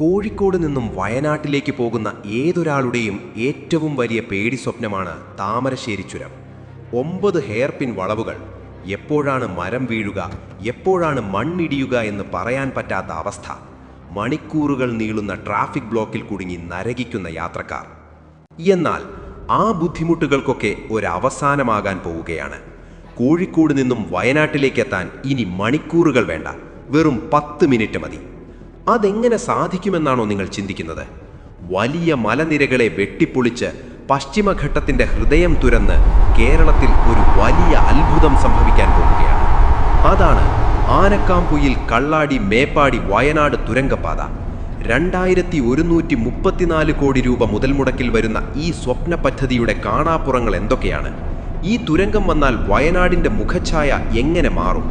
കോഴിക്കോട് നിന്നും വയനാട്ടിലേക്ക് പോകുന്ന ഏതൊരാളുടെയും ഏറ്റവും വലിയ പേടി സ്വപ്നമാണ് താമരശ്ശേരി ചുരം. 9 ഹെയർപിൻ വളവുകൾ, എപ്പോഴാണ് മരം വീഴുക, എപ്പോഴാണ് മണ്ണിടിയുക എന്ന് പറയാൻ പറ്റാത്ത അവസ്ഥ, മണിക്കൂറുകൾ നീളുന്ന ട്രാഫിക് ബ്ലോക്കിൽ കുടുങ്ങി നരകിക്കുന്ന യാത്രക്കാർ. എന്നാൽ ആ ബുദ്ധിമുട്ടുകൾക്കൊക്കെ ഒരവസാനമാകാൻ പോവുകയാണ്. കോഴിക്കോട് നിന്നും വയനാട്ടിലേക്കെത്താൻ ഇനി മണിക്കൂറുകൾ വേണ്ട, വെറും 10 മിനിറ്റ് മതി. അതെങ്ങനെ സാധിക്കുമെന്നാണോ നിങ്ങൾ ചിന്തിക്കുന്നത്? വലിയ മലനിരകളെ വെട്ടിപ്പൊളിച്ച് പശ്ചിമഘട്ടത്തിന്റെ ഹൃദയം തുരന്ന് കേരളത്തിൽ ഒരു വലിയ അത്ഭുതം സംഭവിക്കാൻ പോവുകയാണ്. അതാണ് ആനക്കാംപൊയിൽ കള്ളാടി മേപ്പാടി വയനാട് തുരങ്കപാത. 2134 കോടി രൂപ മുതൽ മുടക്കിൽ വരുന്ന ഈ സ്വപ്ന പദ്ധതിയുടെ കാണാപ്പുറങ്ങൾ എന്തൊക്കെയാണ്? ഈ തുരങ്കം വന്നാൽ വയനാടിന്റെ മുഖഛായ എങ്ങനെ മാറും?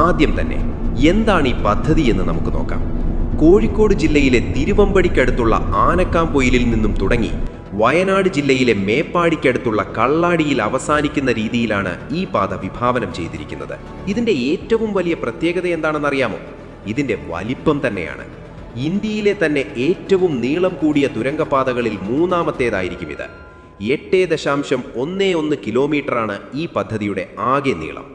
ആദ്യം തന്നെ എന്താണ് ഈ പദ്ധതി എന്ന് നമുക്ക് നോക്കാം. കോഴിക്കോട് ജില്ലയിലെ തിരുവമ്പടിക്കടുത്തുള്ള ആനക്കാംപൊയിലിൽ നിന്നും തുടങ്ങി വയനാട് ജില്ലയിലെ മേപ്പാടിക്കടുത്തുള്ള കള്ളാടിയിൽ അവസാനിക്കുന്ന രീതിയിലാണ് ഈ പാത വിഭാവനം ചെയ്തിരിക്കുന്നത്. ഇതിന്റെ ഏറ്റവും വലിയ പ്രത്യേകത എന്താണെന്നറിയാമോ? ഇതിന്റെ വലിപ്പം തന്നെയാണ്. ഇന്ത്യയിലെ തന്നെ ഏറ്റവും നീളം കൂടിയ തുരങ്കപാതകളിൽ മൂന്നാമത്തേതായിരിക്കും ഇത്. 8.11 കിലോമീറ്ററാണ് ഈ പദ്ധതിയുടെ ആകെ നീളം.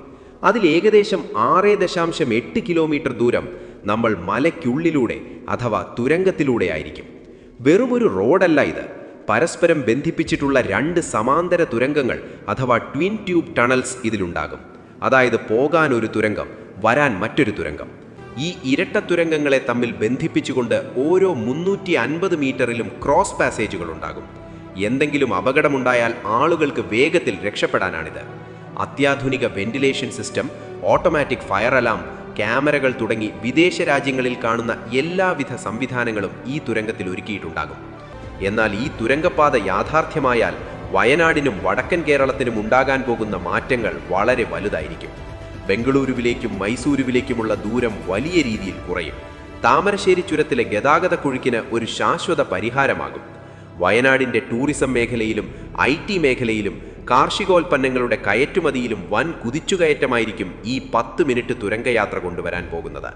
അതിൽ ഏകദേശം 6.8 കിലോമീറ്റർ ദൂരം നമ്മൾ മലയ്ക്കുള്ളിലൂടെ അഥവാ തുരങ്കത്തിലൂടെ ആയിരിക്കും. വെറുമൊരു റോഡല്ല ഇത്. പരസ്പരം ബന്ധിപ്പിച്ചിട്ടുള്ള 2 സമാന്തര തുരങ്കങ്ങൾ അഥവാ ട്വിൻ ട്യൂബ് ടണൽസ് ഇതിലുണ്ടാകും. അതായത് പോകാൻ ഒരു തുരങ്കം, വരാൻ മറ്റൊരു തുരങ്കം. ഈ ഇരട്ട തുരങ്കങ്ങളെ തമ്മിൽ ബന്ധിപ്പിച്ചുകൊണ്ട് ഓരോ 350 മീറ്ററിലും ക്രോസ് പാസേജുകൾ ഉണ്ടാകും. എന്തെങ്കിലും അപകടമുണ്ടായാൽ ആളുകൾക്ക് വേഗത്തിൽ രക്ഷപ്പെടാനാണിത്. അത്യാധുനിക ventilation system, automatic fire alarm, ക്യാമറകൾ തുടങ്ങി വിദേശ രാജ്യങ്ങളിൽ കാണുന്ന എല്ലാവിധ സംവിധാനങ്ങളും ഈ തുരങ്കത്തിൽ ഒരുക്കിയിട്ടുണ്ടാകും. എന്നാൽ ഈ തുരങ്കപാത യാഥാർത്ഥ്യമായാൽ വയനാടിനും വടക്കൻ കേരളത്തിനും ഉണ്ടാകാൻ പോകുന്ന മാറ്റങ്ങൾ വളരെ വലുതായിരിക്കും. ബംഗളൂരുവിലേക്കും മൈസൂരുവിലേക്കുമുള്ള ദൂരം വലിയ രീതിയിൽ കുറയും. താമരശ്ശേരി ചുരത്തിലെ ഗതാഗത കുഴുക്കിന് ഒരു ശാശ്വത പരിഹാരമാകും. വയനാടിന്റെ ടൂറിസം മേഖലയിലും IT മേഖലയിലും കാർഷികോൽപ്പന്നങ്ങളുടെ കയറ്റുമതിയിലും വൻ കുതിച്ചുകയറ്റമായിരിക്കും ഈ 10 മിനിറ്റ് തുരങ്കയാത്ര കൊണ്ടുവരാൻ പോകുന്നത്.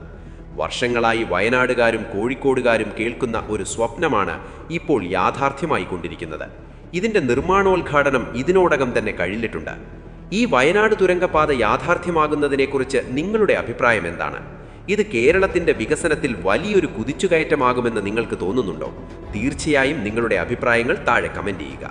വർഷങ്ങളായി വയനാടുകാരും കോഴിക്കോടുകാരും കേൾക്കുന്ന ഒരു സ്വപ്നമാണ് ഇപ്പോൾ യാഥാർത്ഥ്യമായി കൊണ്ടിരിക്കുന്നത്. ഇതിന്റെ നിർമ്മാണോദ്ഘാടനം ഇതിനോടകം തന്നെ കഴിഞ്ഞിട്ടുണ്ട്. ഈ വയനാട് തുരങ്കപാത യാഥാർത്ഥ്യമാകുന്നതിനെക്കുറിച്ച് നിങ്ങളുടെ അഭിപ്രായം എന്താണ്? ഇത് കേരളത്തിന്റെ വികസനത്തിൽ വലിയൊരു കുതിച്ചുകയറ്റമാകുമെന്ന് നിങ്ങൾക്ക് തോന്നുന്നുണ്ടോ? തീർച്ചയായും നിങ്ങളുടെ അഭിപ്രായങ്ങൾ താഴെ കമന്റ് ചെയ്യുക.